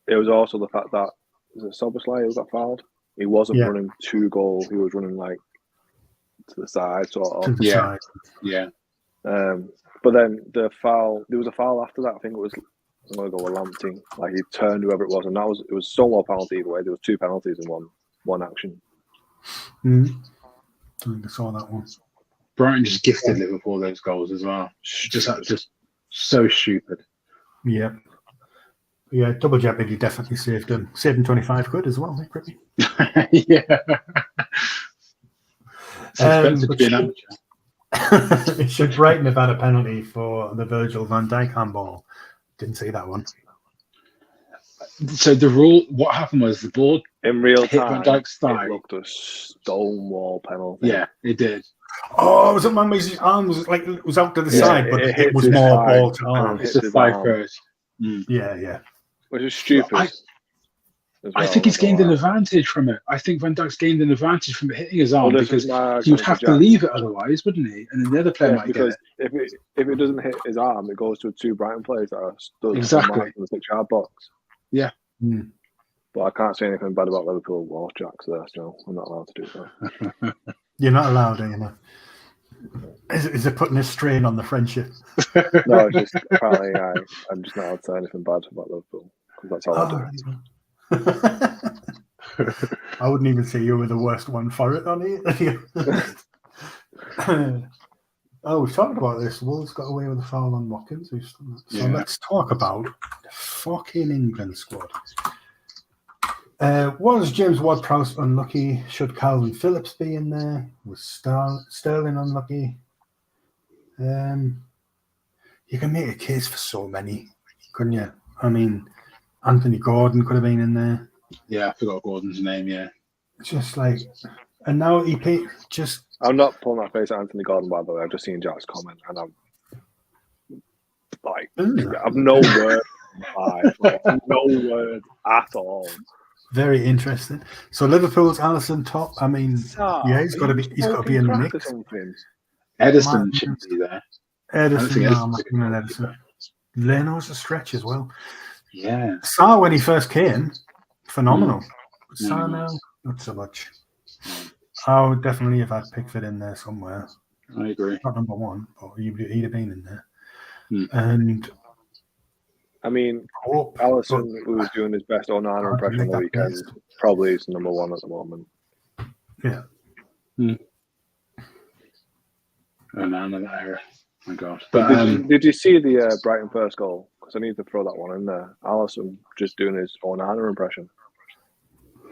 it was also the fact that Szoboszlai who got fouled. He wasn't running to goal; he was running like to the side, sort of. Side. Yeah. But then there was a foul after that. I think it was. I'm gonna go with Lamptey. Like he turned whoever it was, and it was Stonewall penalty either way. There was 2 penalties in one action. I think I saw that one. Brighton just gifted Liverpool those goals as well. Just so stupid. Yeah. Yeah, double jeopardy definitely saved him. Saved him 25 quid as well, pretty. Yeah. It's expensive to be an amateur. Should Brighton have had a penalty for the Virgil van Dijk handball? Didn't see that one. So the rule, what happened was the ball In real hit Van time, Dijk's thigh. it looked a stonewall penalty. Yeah, it did. Oh, was it man with his arm was out to the Yeah, side, but it it hit was his more thigh. ball to arm. It's hit the his thigh arm. first. Yeah. Which is stupid. Well, as I well, think he's not gonna gained an lie. advantage from it. I think Van Dijk's gained an advantage from it hitting his arm Well, this because is my he would argument have for to Jack. leave it otherwise, wouldn't he? And then the other player Yeah, might get because it. if it doesn't hit his arm, it goes to two Brighton players that are stood Exactly. in the 6-yard box. Yeah. Mm. But I can't say anything bad about Liverpool or Jack's there, so I'm not allowed to do so. You're not allowed, are you know? Is it putting a strain on the friendship? No, it's just apparently I'm just not allowed to say anything bad about Liverpool because that's how I do it. I wouldn't even say you were the worst one for it, on it. Oh, we've talked about this. Wolves got away with a foul on Watkins. So let's talk about the fucking England squad. Was James Ward-Prowse unlucky? Should Calvin Phillips be in there? Was Sterling unlucky? You can make a case for so many, couldn't you? I mean, Anthony Gordon could have been in there. Yeah, I forgot Gordon's name, yeah. Just like, and now he played just. I'm not pulling my face at Anthony Gordon, by the way. I've just seen Jack's comment and I'm like, I've no word. No word at all. Very interesting. So Liverpool's Alisson top. I mean, yeah, he's got to be in the mix. Edison should be there. Edison. Leno's a stretch as well. Yeah. Sarr when he first came, phenomenal. Sarr now, not so much. I would definitely have had Pickford in there somewhere. I agree. Not number one, but he'd have been in there. And I mean, Alisson, who was doing his best Onana impression on the weekend, probably is number one at the moment. Yeah. Onana, that era. Oh my God. But did you see the Brighton first goal? Because I need to throw that one in there. Alisson just doing his Onana impression.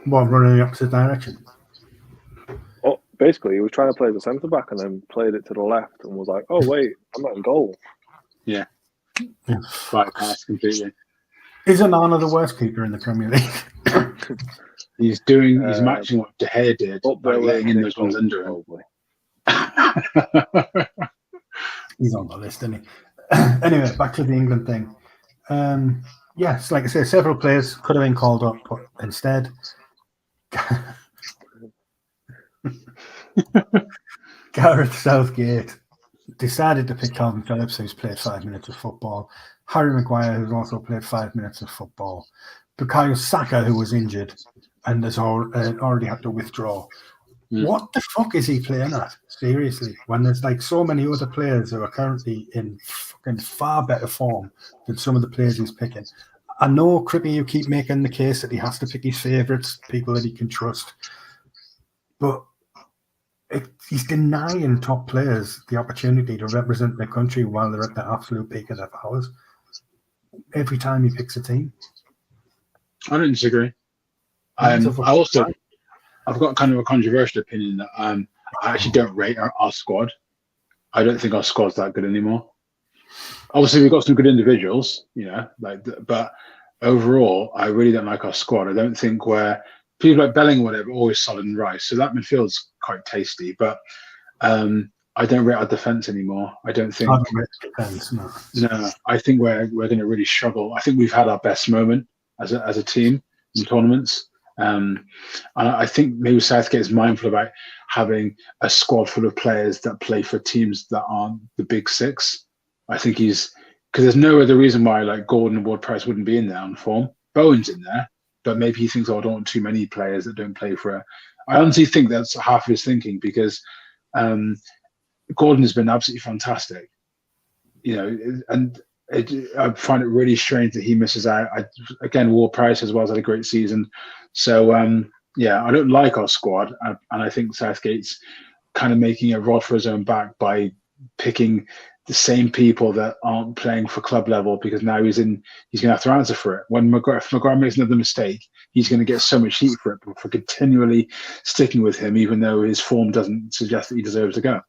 What, running in the opposite direction? Oh, basically, he was trying to play the centre back and then played it to the left and was like, "Oh wait, I'm not in goal." Yeah. Bypass completely. Is Onana the worst keeper in the Premier League? He's matching what De Gea did by letting in those ones under him. He's on the list, isn't he? Anyway, back to the England thing. Yes, like I say, several players could have been called up, but instead, Gareth Southgate decided to pick Calvin Phillips, who's played 5 minutes of football, Harry Maguire, who's also played 5 minutes of football, Bukayo Saka, who was injured and has already had to withdraw. What the fuck is he playing at? Seriously, when there's like so many other players who are currently in fucking far better form than some of the players he's picking. I know, Crippy, you keep making the case that he has to pick his favourites, people that he can trust, but he's denying top players the opportunity to represent their country while they're at the absolute peak of their powers. Every time he picks a team. I don't disagree. I've got kind of a controversial opinion that I actually don't rate our squad. I don't think our squad's that good anymore. Obviously, we've got some good individuals, but overall, I really don't like our squad. I don't think people like Bellingham or whatever are always solid and right. So that midfield's quite tasty, but I don't rate our defence anymore. I don't think. No, I think we're going to really struggle. I think we've had our best moment as a team in tournaments. And I think maybe Southgate is mindful about having a squad full of players that play for teams that aren't the big six. I think because there's no other reason why like Gordon and Ward-Prowse wouldn't be in there on form. Bowen's in there, but maybe he thinks, I don't want too many players that don't play for it. I honestly think that's half of his thinking because Gordon has been absolutely fantastic, and I find it really strange that he misses out. Ward-Prowse as well has had a great season. So, I don't like our squad. And I think Southgate's kind of making a rod for his own back by picking the same people that aren't playing for club level because now he's going to have to answer for it. When if Maguire makes another mistake, he's going to get so much heat for it for continually sticking with him, even though his form doesn't suggest that he deserves to go.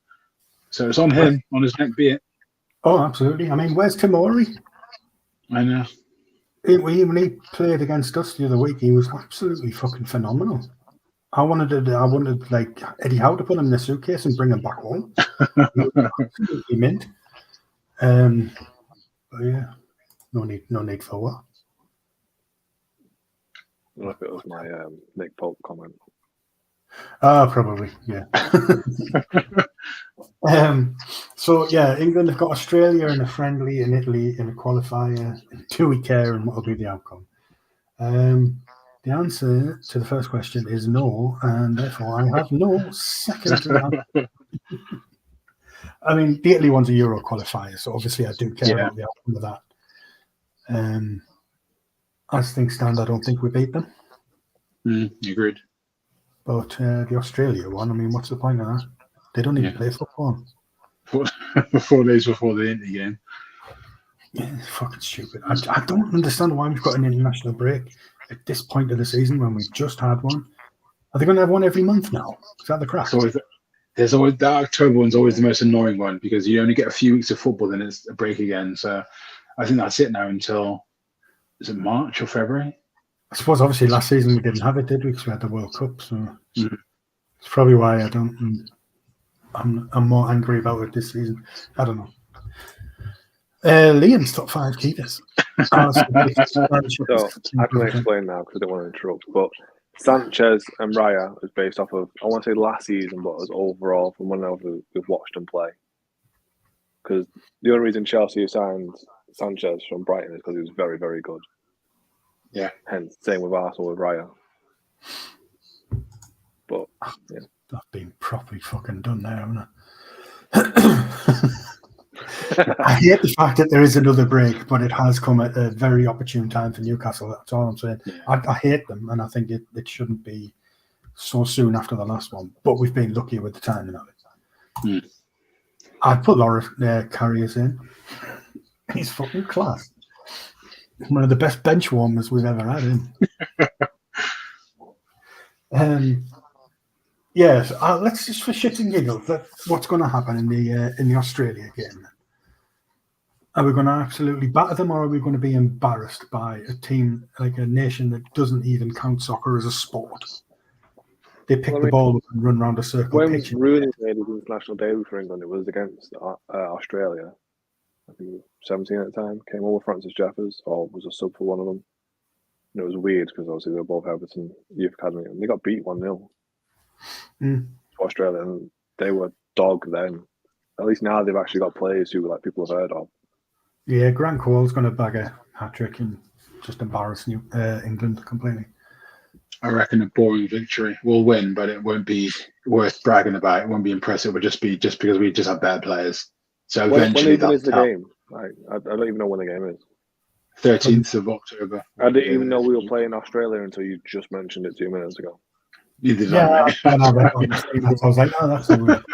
So it's on him, on his neck be it. Oh, absolutely. I mean, where's Tomori? I know. When he played against us the other week, he was absolutely fucking phenomenal. I wanted like Eddie Howe to put him in the suitcase and bring him back home. He was absolutely mint. But yeah, no need for what. I don't know if it was my Nick Pope comment. Probably, yeah. So yeah, England have got Australia in a friendly, and Italy in a qualifier. Do we care, and what will be the outcome? The answer to the first question is no, and therefore I have no second answer. I mean, the Italy one's a Euro qualifier, so obviously I do care about the outcome of that. As things stand, I don't think we beat them. Agreed. But the Australia one, I mean, what's the point of that? They don't even play football. 4 days before the Italy game. Yeah, it's fucking stupid. I don't understand why we've got an international break at this point of the season when we've just had one. Are they going to have one every month now? Is that the crack? There's always the October one's always the most annoying one because you only get a few weeks of football, then it's a break again. So I think that's it now until, is it March or February? I suppose obviously last season we didn't have it, did we? Because we had the World Cup. So it's probably why I'm more angry about it this season. I don't know. Liam's top 5 keepers. So I can explain now because I don't want to interrupt. But Sanchez and Raya is based off of, I want to say last season, but as overall from when we've watched them play. Because the only reason Chelsea signed Sanchez from Brighton is because he was very, very good. Yeah. Hence, same with Arsenal with Raya. But yeah, I've been properly fucking done there, haven't I? I hate the fact that there is another break, but it has come at a very opportune time for Newcastle. That's all I'm saying. Yeah. I hate them, and I think it shouldn't be so soon after the last one. But we've been lucky with the timing of it. I'd put Laura Carriers in. He's fucking class. One of the best bench warmers we've ever had in. Yes, let's just for shits and giggles. What's going to happen in the Australia game? Are we going to absolutely batter them, or are we going to be embarrassed by a team like a nation that doesn't even count soccer as a sport? They pick the ball up and run around a circle. When Rooney made his international debut for England, it was against Australia. I think he was 17 at the time. Came over Francis Jeffers, or was a sub for one of them. And it was weird because obviously they were both Everton Youth Academy, and they got beat 1-0 to Australia, and they were dog then. At least now they've actually got players who like people have heard of. Yeah, Grant Cole's going to bag a hat-trick and just embarrass England completely. I reckon a boring victory. We'll win, but it won't be worth bragging about. It won't be impressive. It will just be just because we just have better players. So eventually, when is the game? Like, I don't even know when the game is. 13th of October. I didn't even know we were playing Australia until you just mentioned it 2 minutes ago. Neither did Yeah, I. I was like, oh, that's so weird.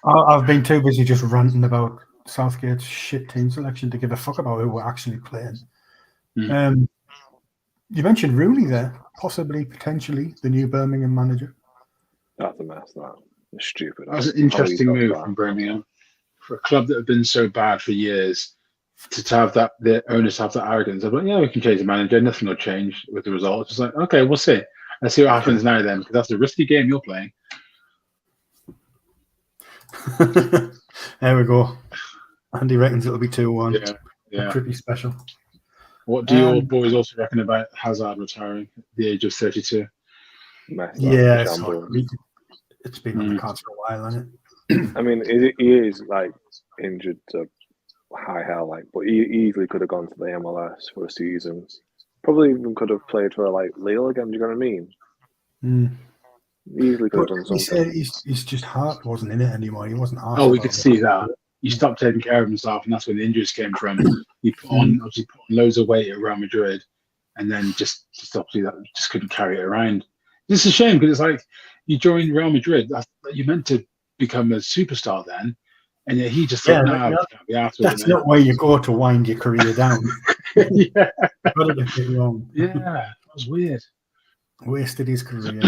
I've been too busy just ranting about Southgate's shit team selection to give a fuck about who we're actually playing. You mentioned Rooney there, possibly, potentially, the new Birmingham manager. That's a mess, It's stupid. That was an interesting move from Birmingham. For a club that have been so bad for years, to have that, the owners have that arrogance of like, yeah, we can change the manager, nothing will change with the results. It's like, okay, we'll see. Let's see what happens now then, because that's a risky game you're playing. There we go. Andy reckons it'll be 2-1. Yeah. Pretty special. What do your boys also reckon about Hazard retiring at the age of 32? Yeah, it's been on the cards for a while, hasn't it? I mean, he is like injured to high hell, like, but he easily could have gone to the MLS for a season. Probably even could have played for like Lille again. Do you know what I mean? Easily could have done something. He said his just heart wasn't in it anymore. He wasn't. We could see that. He stopped taking care of himself, and that's when the injuries came from. He put on loads of weight at Real Madrid, and then just obviously that just couldn't carry it around. It's a shame because it's like you joined Real Madrid. You meant to become a superstar then, and yet he just thought, no, that's not where you go to wind your career down. Yeah, got to get it wrong. Yeah, that was weird. Wasted his career.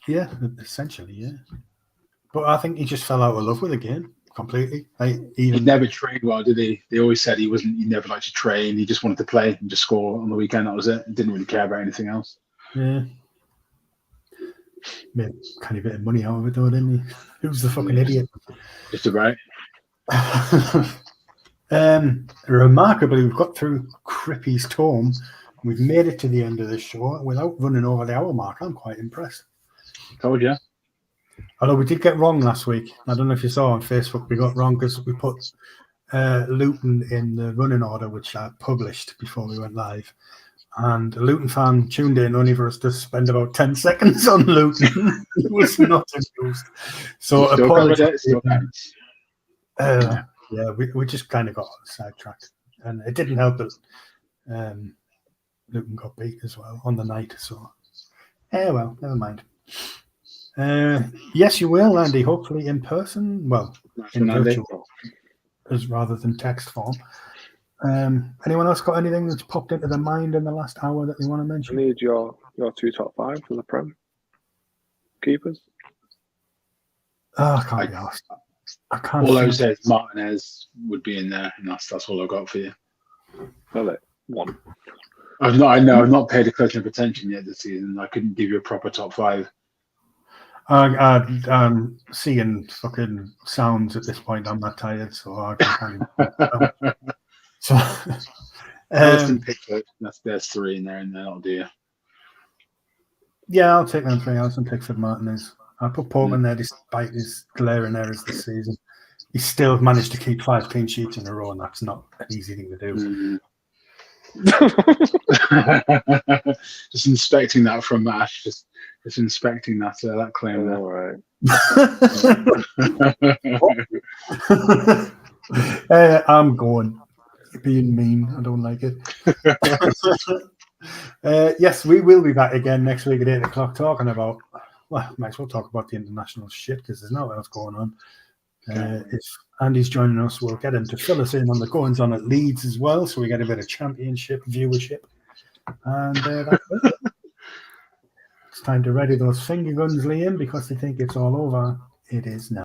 Yeah, essentially, yeah. But I think he just fell out of love with the game. completely. He never trained well, did he? They always said he never liked to train. He just wanted to play and just score on the weekend. That was it. He didn't really care about anything else. Yeah. Made a kind of bit of money out of it, though, didn't he? Who's the fucking idiot? Just about. Remarkably, we've got through Crippy's Tome. We've made it to the end of the show without running over the hour mark. I'm quite impressed. Told you. Although we did get wrong last week. I don't know if you saw on Facebook, we got wrong because we put Luton in the running order, which I published before we went live. And a Luton fan tuned in only for us to spend about 10 seconds on Luton. It was not amused. So apologies. Yeah, we just kind of got sidetracked. And it didn't help that Luton got beat as well on the night. So, well, never mind. Yes, you will, Andy. Hopefully in person. Well, in virtual, as rather than text form. Anyone else got anything that's popped into their mind in the last hour that they want to I mention? need your 2 top 5 for the Prem keepers. Oh, I can't be asked. I can't. All I would say is Martinez would be in there, and that's all I've got for you. Really? 1. I've not paid a close enough attention yet this season. I couldn't give you a proper top 5. I'm seeing fucking sounds at this point. I'm not tired, so I can't even. So, Pickford, there's 3 in there, and that'll do you. Yeah, I'll take them 3. I'll Pickford, Martinez. I put Pope in there despite his glaring errors this season. He still managed to keep 5 clean sheets in a row, and that's not an easy thing to do. Just inspecting that from Ash. Just inspecting that claim. All right. I'm going. You're being mean. I don't like it. Yes, we will be back again next week at 8 o'clock talking about, well, might as well talk about the international shit because there's nothing else going on. If Andy's joining us, we'll get him to fill us in on the goings on at Leeds as well, so we get a bit of championship viewership. And that's it. It's time to ready those finger guns, Liam, because they think it's all over. It is now.